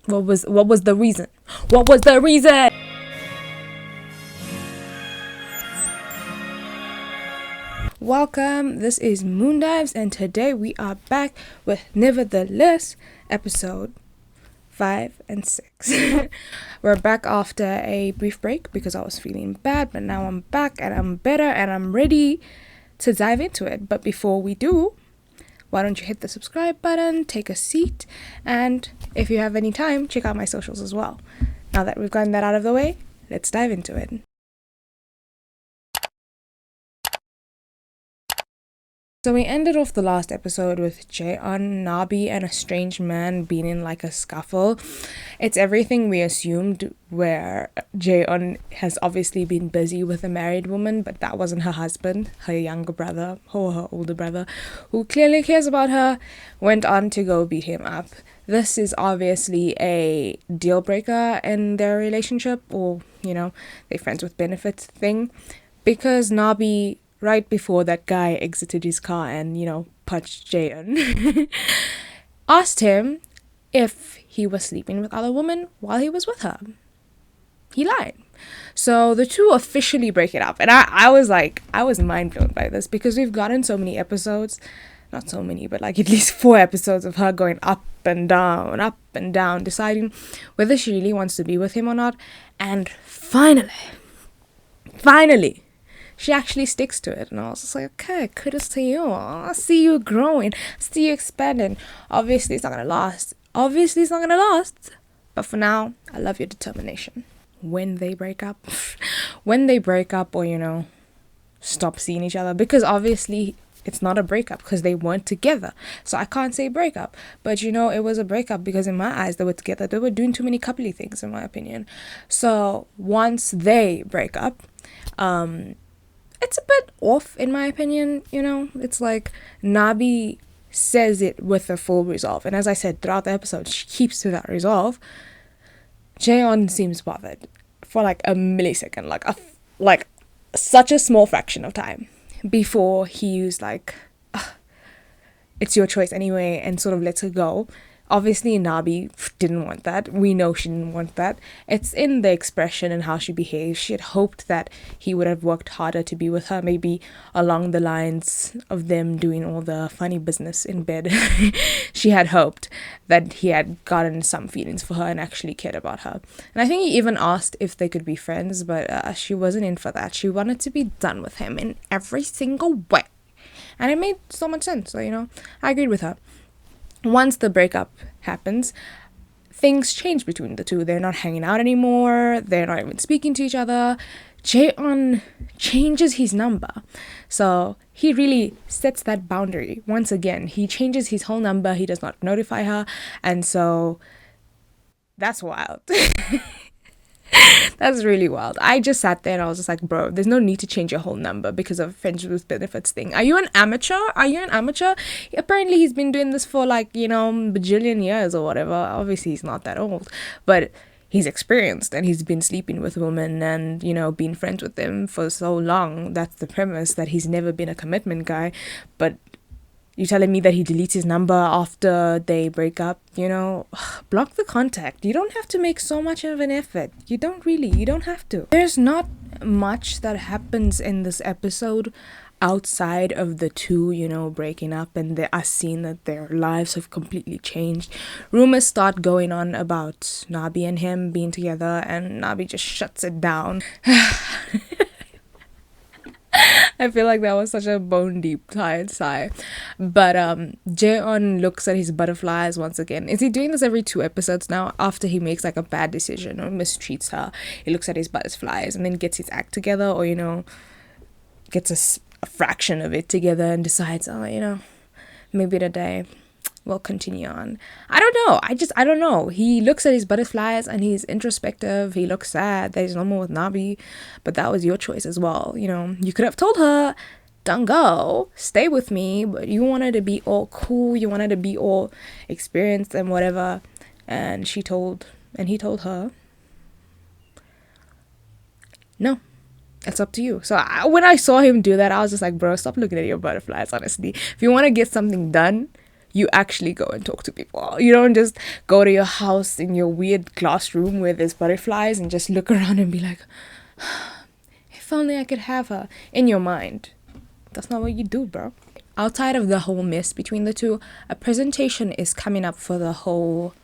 What was the reason? What was the reason? Welcome, this is Moon Dives, and today we are back with Nevertheless, episode 5 and 6. We're back after a brief break because I was feeling bad, but now I'm back and I'm better and I'm ready to dive into it. But before we do, why don't you hit the subscribe button, take a seat, and if you have any time, check out my socials as well. Now that we've gotten that out of the way, let's dive into it. So we ended off the last episode with Jae Eon, Nabi, and a strange man being in like a scuffle. It's everything we assumed, where Jae Eon has obviously been busy with a married woman, but that wasn't her husband. Her younger brother, or her older brother, who clearly cares about her, went on to go beat him up. This is obviously a deal breaker in their relationship, or, you know, they friends with benefits thing, because Nabi, right before that guy exited his car and, you know, punched Jaeon, asked him if he was sleeping with other women while he was with her. He lied. So the two officially break it up. And I was mind blown by this, because we've gotten so many episodes, not so many, but like at least 4 episodes of her going up and down, deciding whether she really wants to be with him or not. And finally, she actually sticks to it. And I was just like, okay, kudos to you. I see you growing. I see you expanding. Obviously, it's not going to last. But for now, I love your determination. When they break up, or, you know, stop seeing each other. Because obviously, it's not a breakup because they weren't together. So I can't say breakup. But, you know, it was a breakup because in my eyes, they were together. They were doing too many coupley things, in my opinion. So once they break up, it's a bit off, in my opinion, you know. It's like Nabi says it with a full resolve. And as I said, throughout the episode, she keeps to that resolve. Jae Eon seems bothered for like a millisecond, like such a small fraction of time before he was like, it's your choice anyway, and sort of lets her go. Obviously, Nabi didn't want that. We know she didn't want that. It's in the expression and how she behaves. She had hoped that he would have worked harder to be with her, maybe along the lines of them doing all the funny business in bed. She had hoped that he had gotten some feelings for her and actually cared about her. And I think he even asked if they could be friends, but she wasn't in for that. She wanted to be done with him in every single way. And it made so much sense. So, you know, I agreed with her. Once the breakup happens, things change between the two. They're not hanging out anymore. They're not even speaking to each other. Jae Eon changes his number. So he really sets that boundary. Once again, he changes his whole number. He does not notify her. And so that's wild. That's really wild. I just sat there and I was just like, bro, there's no need to change your whole number because of friendship with benefits thing. Are you an amateur? Apparently he's been doing this for like, you know, bajillion years or whatever. Obviously he's not that old, but he's experienced and he's been sleeping with women and, you know, been friends with them for so long. That's the premise, that he's never been a commitment guy. But you telling me that he deletes his number after they break up, you know? Block the contact. You don't have to make so much of an effort. You don't have to. There's not much that happens in this episode outside of the two, you know, breaking up and us seeing that their lives have completely changed. Rumors start going on about Nabi and him being together, and Nabi just shuts it down. I feel like that was such a bone deep tired sigh. But Jae Eon looks at his butterflies once again. Is he doing this every 2 episodes now? After he makes like a bad decision or mistreats her, he looks at his butterflies and then gets his act together, or, you know, gets a fraction of it together and decides, oh, you know, maybe today we'll continue on. I don't know. He looks at his butterflies and he's introspective. He looks sad that he's no more with Nabi, but that was your choice as well. You know, you could have told her, don't go, stay with me, but you wanted to be all cool. You wanted to be all experienced and whatever. And he told her, no, it's up to you. So when I saw him do that, I was just like, bro, stop looking at your butterflies, honestly. If you want to get something done, you actually go and talk to people. You don't just go to your house in your weird glass room where there's butterflies and just look around and be like, if only I could have her, in your mind. That's not what you do, bro. Outside of the whole mess between the two, a presentation is coming up for the whole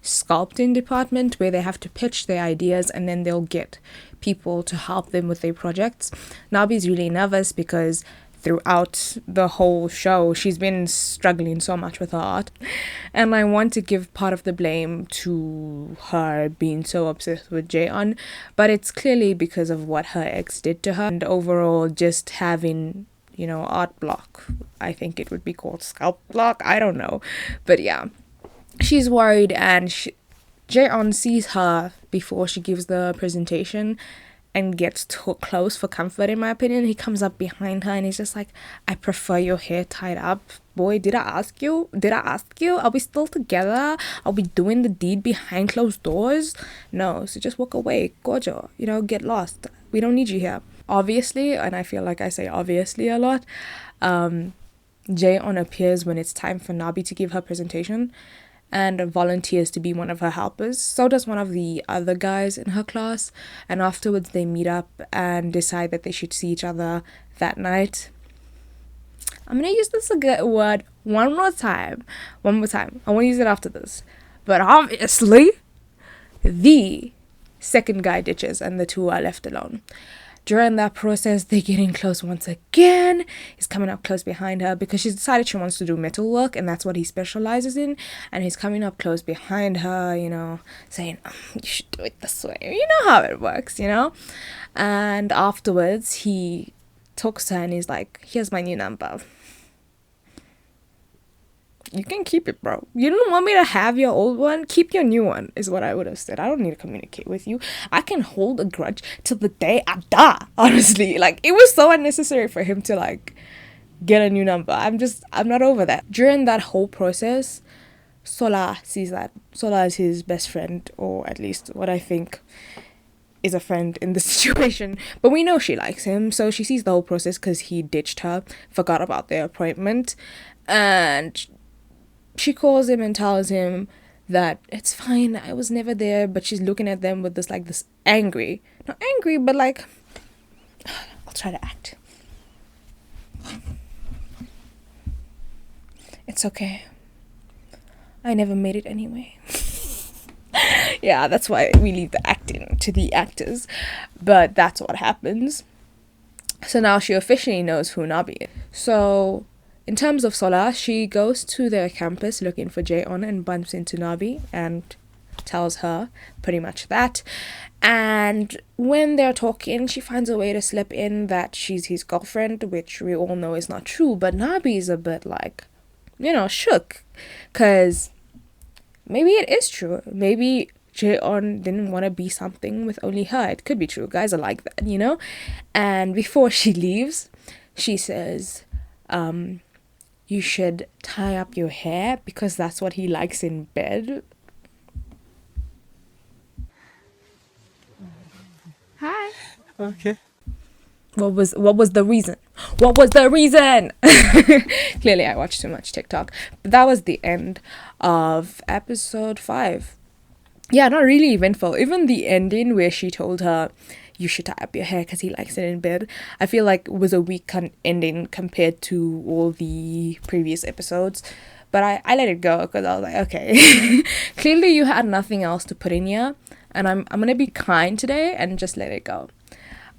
sculpting department, where they have to pitch their ideas and then they'll get people to help them with their projects. Nabi's really nervous because throughout the whole show she's been struggling so much with her art, and I want to give part of the blame to her being so obsessed with Jae Eon, but it's clearly because of what her ex did to her, and overall just having, you know, art block. I think it would be called sculpt block, I don't know, but yeah, she's worried, and Jae Eon sees her before she gives the presentation and gets too close for comfort, in my opinion. He comes up behind her and he's just like, I prefer your hair tied up. Boy, did I ask you? Are we still together? Are we doing the deed behind closed doors? No, so just walk away, Gojo. You know, get lost. We don't need you here. Obviously, and I feel like I say obviously a lot, Jae Eon appears when it's time for Nabi to give her presentation and volunteers to be one of her helpers. So does one of the other guys in her class, and afterwards they meet up and decide that they should see each other that night. I'm gonna use this word one more time. I won't use it after this, but obviously the second guy ditches and the two are left alone. During that process, they're getting close once again. He's coming up close behind her because she's decided she wants to do metal work, and that's what he specializes in. And he's coming up close behind her, you know, saying, you should do it this way. You know how it works, you know? And afterwards, he talks to her and he's like, here's my new number. You can keep it, bro. You don't want me to have your old one? Keep your new one, is what I would have said. I don't need to communicate with you. I can hold a grudge till the day I die, honestly. Like, it was so unnecessary for him to, like, get a new number. I'm not over that. During that whole process, Sola sees that. Sola is his best friend, or at least what I think is a friend in this situation. But we know she likes him, so she sees the whole process because he ditched her, forgot about their appointment, and she calls him and tells him that it's fine, I was never there, but she's looking at them with this, like, this angry, not angry, but like, I'll try to act. It's okay. I never made it anyway. Yeah, that's why we leave the acting to the actors, but that's what happens. So now she officially knows who Nabi is. So in terms of Sola, she goes to their campus looking for Jae Eon and bumps into Nabi and tells her pretty much that. And when they're talking, she finds a way to slip in that she's his girlfriend, which we all know is not true. But Nabi is a bit like, you know, shook, because maybe it is true. Maybe Jae Eon didn't want to be something with only her. It could be true. Guys are like that, you know? And before she leaves, she says, you should tie up your hair because that's what he likes in bed. Hi. Okay. What was the reason? What was the reason? Clearly I watched too much TikTok. But that was the end of episode 5. Yeah, not really eventful. Even the ending where she told her, you should tie up your hair because he likes it in bed, I feel like was a weak ending compared to all the previous episodes. But I let it go because I was like, okay. Clearly you had nothing else to put in here, and I'm going to be kind today and just let it go.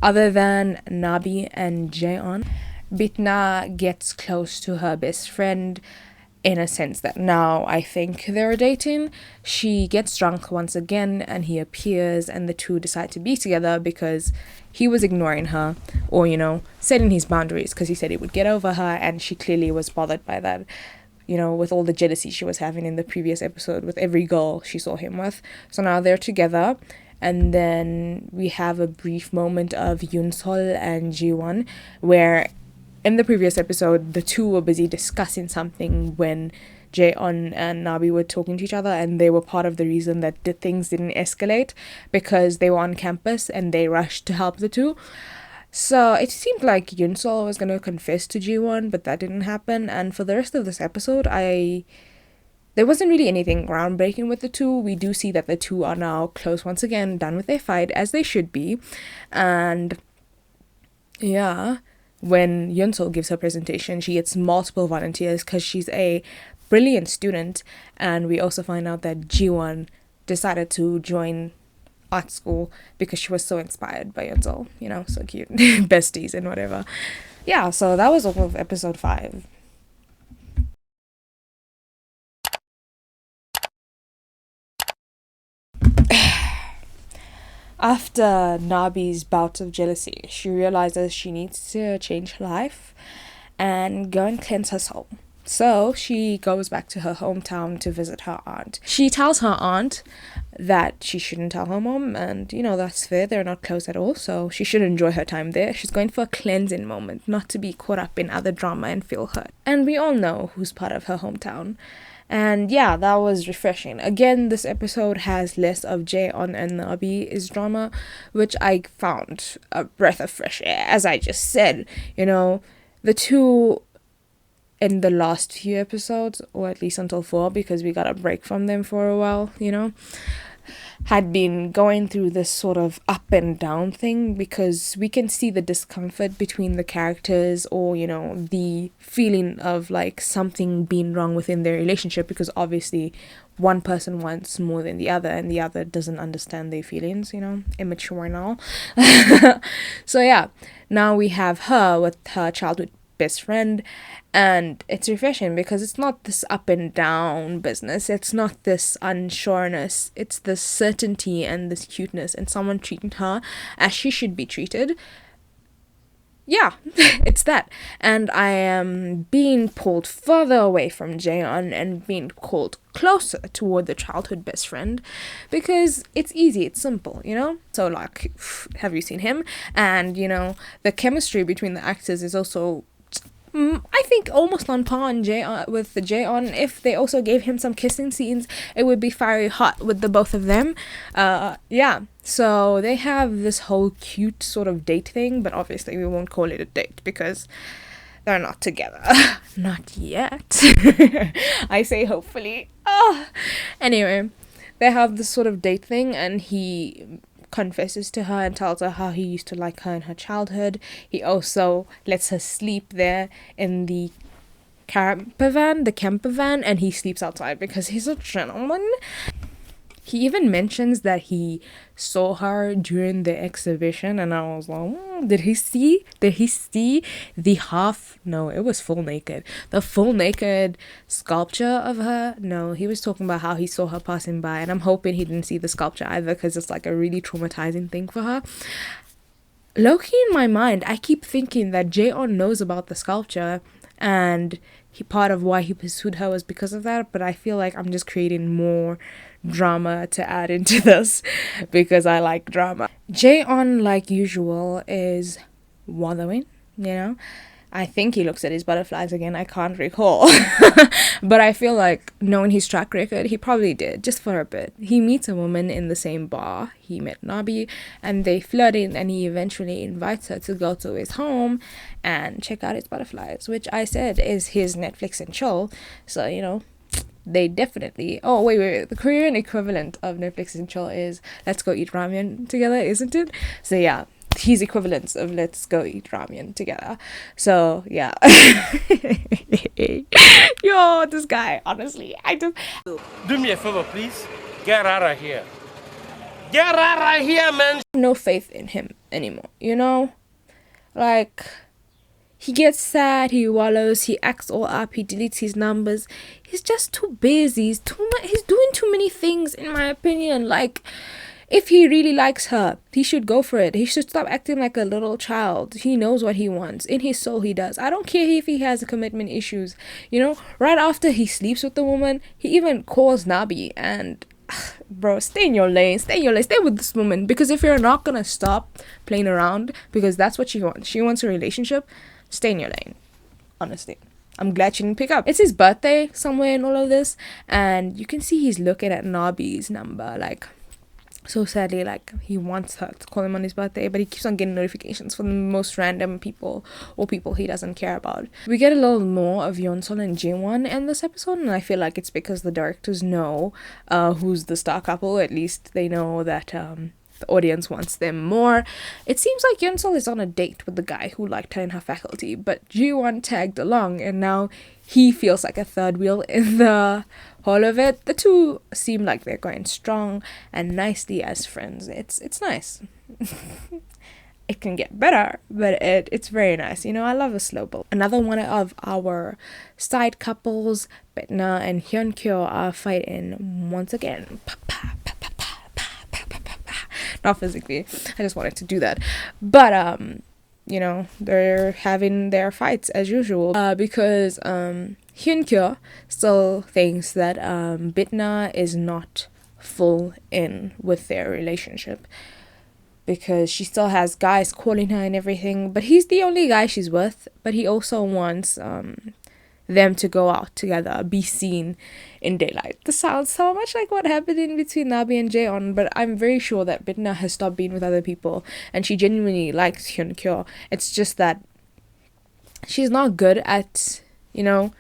Other than Nabi and Jae Eon, Bitna gets close to her best friend in a sense that now I think they're dating. She gets drunk once again and he appears and the two decide to be together because he was ignoring her, or, you know, setting his boundaries because he said he would get over her, and she clearly was bothered by that, you know, with all the jealousy she was having in the previous episode with every girl she saw him with. So now they're together. And then we have a brief moment of Yunsol and Jiwan, where in the previous episode, the two were busy discussing something when Jae Eon and Nabi were talking to each other, and they were part of the reason that the things didn't escalate because they were on campus and they rushed to help the two. So it seemed like Yunsol was going to confess to Jiwan, but that didn't happen. And for the rest of this episode, I There wasn't really anything groundbreaking with the two. We do see that the two are now close once again, done with their fight, as they should be. And yeah, when Yunsol gives her presentation, she gets multiple volunteers because she's a brilliant student. And we also find out that Jiwan decided to join art school because she was so inspired by Yunsol. You know, so cute. Besties and whatever. Yeah, so that was all of episode 5. After Nabi's bout of jealousy, she realizes she needs to change her life and go and cleanse her soul. So she goes back to her hometown to visit her aunt. She tells her aunt that she shouldn't tell her mom, and you know, that's fair, they're not close at all, so she should enjoy her time there. She's going for a cleansing moment, not to be caught up in other drama and feel hurt. And we all know who's part of her hometown. And yeah, that was refreshing. Again, this episode has less of Jae Eon and Nabi's drama, which I found a breath of fresh air. As I just said, you know, the two in the last few episodes, or at least until 4, because we got a break from them for a while, you know, had been going through this sort of up and down thing, because we can see the discomfort between the characters, or you know, the feeling of like something being wrong within their relationship, because obviously one person wants more than the other and the other doesn't understand their feelings, you know, immature and all. So yeah, now we have her with her childhood best friend, and it's refreshing because it's not this up and down business, it's not this unsureness, it's this certainty and this cuteness and someone treating her as she should be treated. Yeah, it's that. And I am being pulled further away from Jaeon and being called closer toward the childhood best friend, because it's easy, it's simple, you know. So like, have you seen him? And you know, the chemistry between the actors is also, I think, almost on par with the Jaeon. If they also gave him some kissing scenes, it would be fiery hot with the both of them. Yeah, so they have this whole cute sort of date thing, but obviously we won't call it a date because they're not together. Not yet. I say hopefully. Anyway, they have this sort of date thing, and he confesses to her and tells her how he used to like her in her childhood. He also lets her sleep there in the camper van, and he sleeps outside because he's a gentleman. He even mentions that he saw her during the exhibition, and I was like, did he see the half, no, it was full naked, the full naked sculpture of her? No, he was talking about how he saw her passing by, and I'm hoping he didn't see the sculpture either, because it's like a really traumatizing thing for her. Low-key in my mind, I keep thinking that Jae-on knows about the sculpture, and part of why he pursued her was because of that, but I feel like I'm just creating more drama to add into this because I like drama. Jae-on, like usual, is wallowing, you know. I think he looks at his butterflies again, I can't recall. But I feel like, knowing his track record, he probably did, just for a bit. He meets a woman in the same bar he met Nabi, and they flirted, and he eventually invites her to go to his home and check out his butterflies, which I said is his Netflix and chill. So, you know, they definitely, oh wait, the Korean equivalent of Netflix and chill is let's go eat ramen together, isn't it? So yeah, his equivalents of let's go eat ramen together. So yeah. Yo, this guy, honestly, I just, do me a favor, please. Get out of here. Get out of here, man. No faith in him anymore, you know. Like, he gets sad, he wallows, he acts all up, he deletes his numbers. He's just too busy. He's doing too many things, in my opinion. Like, if he really likes her, he should go for it. He should stop acting like a little child. He knows what he wants. In his soul, he does. I don't care if he has commitment issues. You know, right after he sleeps with the woman, he even calls Nabi, and bro, stay in your lane, stay with this woman, because if you're not gonna stop playing around, because that's what she wants a relationship, stay in your lane. Honestly, I'm glad she didn't pick up. It's his birthday somewhere in all of this, and you can see he's looking at Nabi's number, like, So sadly, like, he wants her to call him on his birthday, but he keeps on getting notifications from the most random people or people he doesn't care about. We get a little more of Yunsol and Jiwan in this episode, and I feel like it's because the directors know who's the star couple. At least they know that the audience wants them more. It seems like Yunsol is on a date with the guy who liked her in her faculty, but Jiwan tagged along, and now he feels like a third wheel in the whole of it. The two seem like they're going strong and nicely as friends. It's nice. It can get better, but it's very nice. You know, I love a slow build. Another one of our side couples, Betna and Hyunkyo, are fighting once again. Not physically. I just wanted to do that. But you know, they're having their fights as usual because Hyunkyo still thinks that Bitna is not full in with their relationship because she still has guys calling her and everything, but he's the only guy she's with. But he also wants them to go out together, be seen in daylight. This sounds so much like what happened in between Nabi and Jae Eon, but I'm very sure that Bitna has stopped being with other people and she genuinely likes Hyunkyo. It's just that she's not good at, you know,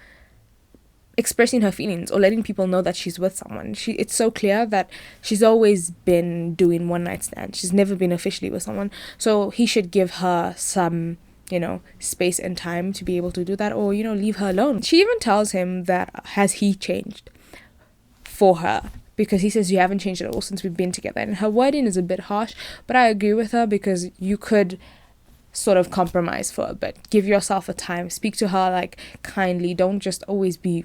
expressing her feelings or letting people know that she's with someone. It's so clear that she's always been doing one night stands. She's never been officially with someone. So he should give her some, you know, space and time to be able to do that, or, you know, leave her alone. She even tells him that has he changed for her, because he says you haven't changed at all since we've been together. And her wording is a bit harsh, but I agree with her because you could sort of compromise for a bit. Give yourself a time. Speak to her like kindly. Don't just always be,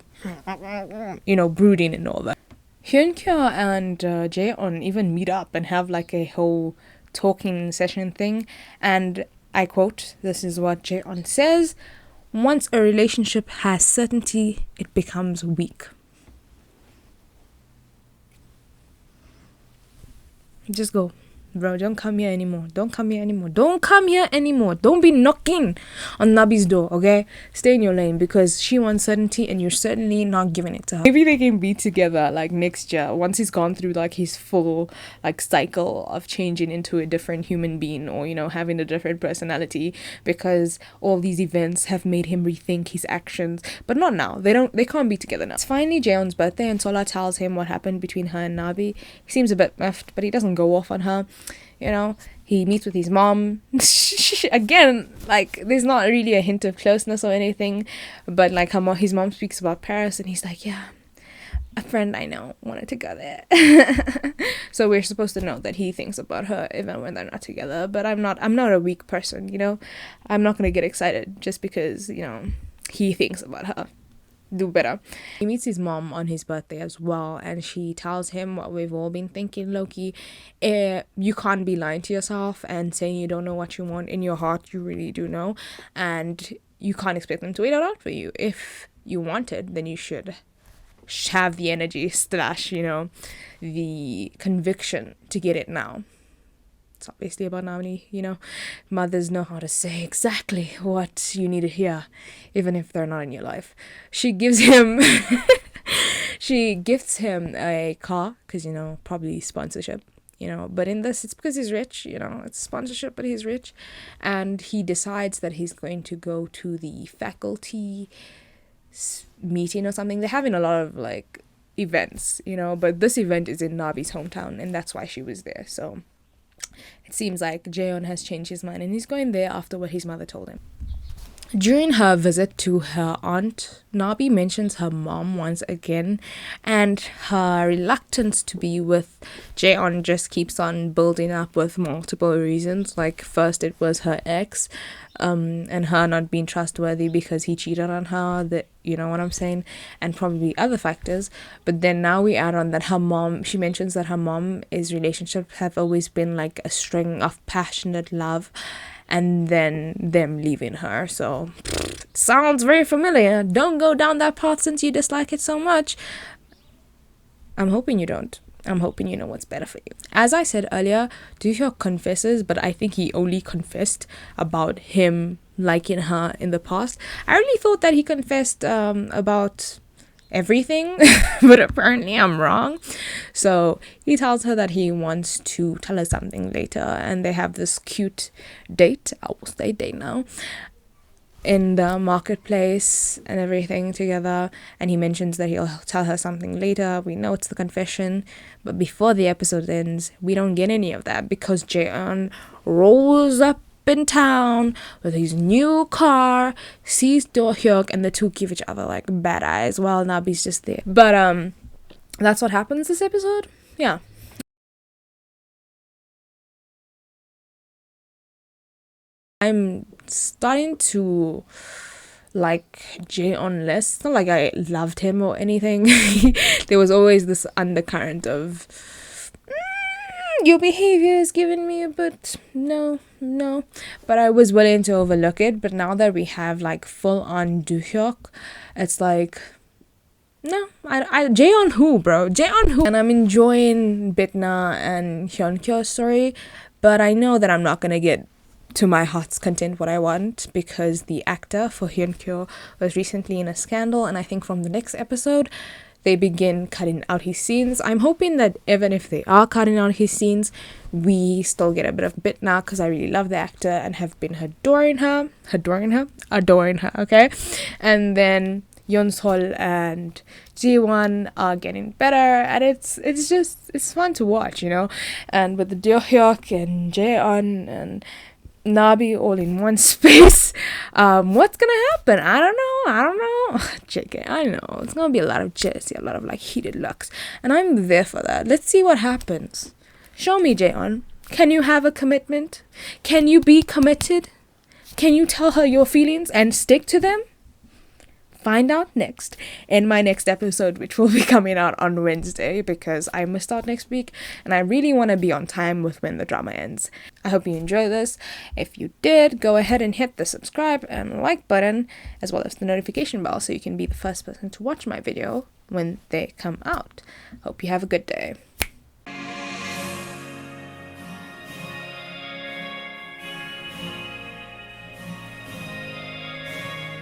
you know, brooding and all that. Hyunkyo and Jae Eon even meet up and have like a whole talking session thing, and I quote, this is what Jae Eon says: "Once a relationship has certainty, it becomes weak." Just go. Bro, don't come here anymore. Don't come here anymore. Don't come here anymore. Don't be knocking on Nabi's door, okay? Stay in your lane because she wants certainty and you're certainly not giving it to her. Maybe they can be together like next year once he's gone through like his full like cycle of changing into a different human being, or, you know, having a different personality, because all these events have made him rethink his actions. But not now. They can't be together now. It's finally Jaeon's birthday and Sola tells him what happened between her and Nabi. He seems a bit miffed, but he doesn't go off on her. You know, he meets with his mom. Again, like, there's not really a hint of closeness or anything, but like his mom speaks about Paris and he's like, yeah, a friend I know wanted to go there. So we're supposed to know that he thinks about her even when they're not together. But I'm not a weak person, you know. I'm not gonna get excited just because, you know, he thinks about her. Do better. He meets his mom on his birthday as well, and she tells him what we've all been thinking, Loki. You can't be lying to yourself and saying you don't know what you want. In your heart, you really do know, and you can't expect them to wait it out for you. If you want it, then you should have the energy / you know, the conviction to get it now. It's obviously about Namni, you know. Mothers know how to say exactly what you need to hear, even if they're not in your life. She gifts him a car, because, you know, probably sponsorship, you know. But in this, it's because he's rich, you know. It's sponsorship, but he's rich. And he decides that he's going to go to the faculty meeting or something. They're having a lot of, like, events, you know. But this event is in Nabi's hometown, and that's why she was there, so it seems like Jae Eon has changed his mind and he's going there after what his mother told him. During her visit to her aunt, Nabi mentions her mom once again, and her reluctance to be with Jae Eon just keeps on building up with multiple reasons. Like, first it was her ex, and her not being trustworthy because he cheated on her, that, you know what I'm saying, and probably other factors. But then now we add on that her mom, she mentions that her mom's relationships have always been like a string of passionate love, and then them leaving her. So, sounds very familiar. Don't go down that path since you dislike it so much. I'm hoping you don't. I'm hoping you know what's better for you. As I said earlier, Do Hyeok confesses, but I think he only confessed about him liking her in the past. I really thought that he confessed about everything, but apparently I'm wrong. So he tells her that he wants to tell her something later, and they have this cute date, I will say date now, in the marketplace and everything together. And he mentions that he'll tell her something later. We know it's the confession, but before the episode ends, we don't get any of that because Jae Eon rolls up in town with his new car, sees Do Hyeok, and the two give each other like bad eyes while Nabi's just there. But that's what happens this episode. Yeah. I'm starting to like Jae Eon less. It's not like I loved him or anything. There was always this undercurrent of your behavior is giving me a bit no, but I was willing to overlook it. But now that we have like full on Do Hyeok, it's like no, I Jae Eon who, bro? Jae Eon who? And I'm enjoying Bitna and Hyunkyo's story, but I know that I'm not gonna get to my heart's content what I want, because the actor for Hyunkyo was recently in a scandal, and I think from the next episode they begin cutting out his scenes. I'm hoping that even if they are cutting out his scenes, we still get a bit of Bitna, because I really love the actor and have been adoring her, okay? And then Yunsol and Jiwan are getting better, and it's fun to watch, you know? And with the Do Hyeok and Jae Eon and Nabi all in one space, what's gonna happen? I don't know. JK, I know it's gonna be a lot of jealousy, a lot of like heated looks, and I'm there for that. Let's see what happens. Show me, Jae Eon. Can you have a commitment? Can you be committed? Can you tell her your feelings and stick to them? Find out next in my next episode, which will be coming out on Wednesday, because I missed out next week and I really want to be on time with when the drama ends. I hope you enjoy this. If you did, go ahead and hit the subscribe and like button, as well as the notification bell, so you can be the first person to watch my video when they come out. Hope you have a good day.